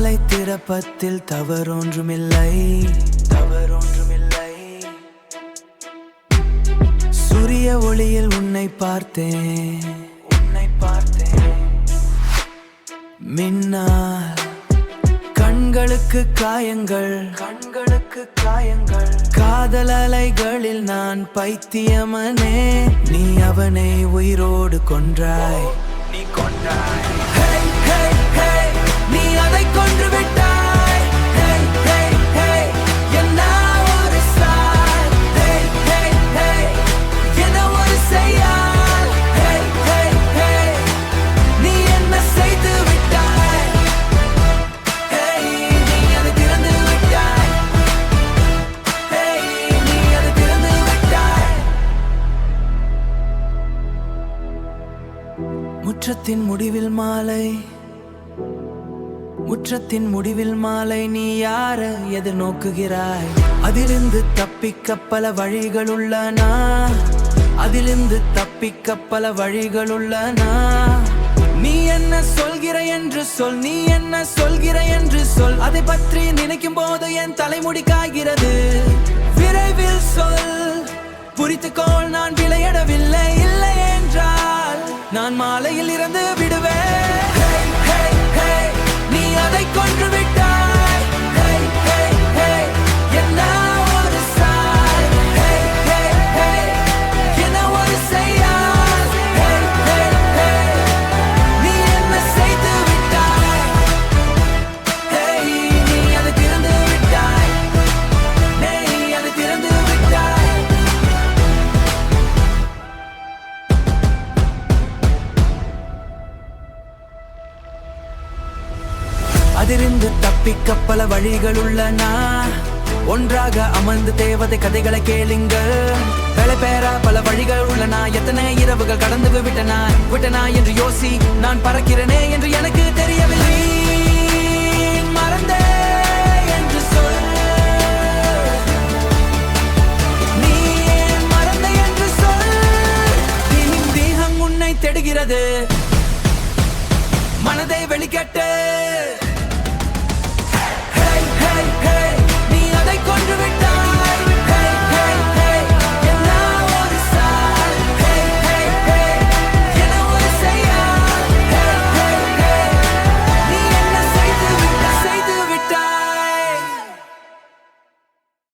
மாலை திறப்பத்தில் தவறொன்றுமில்லை, தவறொன்றுமில்லை. சூரிய ஒளியில் உன்னை பார்த்தேன், உன்னை பார்த்தேன். மின்னால் கண்களுக்கு காயங்கள், கண்களுக்கு காயங்கள். காதல் அலைகளில் நான் பைத்தியமனே, நீ அவனை உயிரோடு கொன்றாய், நீ கொன்றாய். Hey, hey, hey, நீ அதை கொன்று விட்டாய். Hey, hey, hey, என்ன ஒரு சாய். Hey, hey, hey, என்ன ஒரு செயல். Hey, hey, hey, நீ என்ன செய்து விட்டாய். Hey, நீ அதை திறந்து விட்டாய். Hey, நீ அதை திறந்து விட்டாய். முற்றத்தின் முடிவில் மாலை, முற்றத்தின் முடிவில் மாலை. நீ யார எதிர்நோக்குகிறாய்? அதிலிருந்து தப்பிக்க பல வழிகள் உள்ளன, அதிலிருந்து தப்பிக்க பல வழிகள் உள்ளன. நீ என்ன சொல்கிற என்று சொல், நீ என்ன சொல்கிற என்று சொல். அதை பற்றி நினைக்கும் போது என் தலைமுடி காய்கிறது. விரைவில் சொல், புரித்துக்கோள், நான் விளையாடவில்லை. இல்லை என்றால் நான் மாலையில் இருந்து விடுவேன். Hey, hey, hey, நீ அதை கொன்று விட்டாய். Hey, hey, hey, என்ன ஒரு சாய். Hey, hey, hey, என்ன ஒரு செயல். Hey, hey, hey, நீ என்ன செய்து விட்டாய். Hey, நீ அதை திறந்து விட்டாய். நீ அதை திறந்து விட்டாய். அதிலிருந்து தப்பிக்க பல வழிகள் உள்ளன. ஒன்றாக அமர்ந்து தேவதை கதைகளை கேளுங்கள். பல பேரா பல வழிகள் உள்ளன. எத்தனை இரவுகள் கடந்து விட்டனா என்று யோசி. நான் பறக்கிறேனே என்று எனக்கு தெரியவில்லை.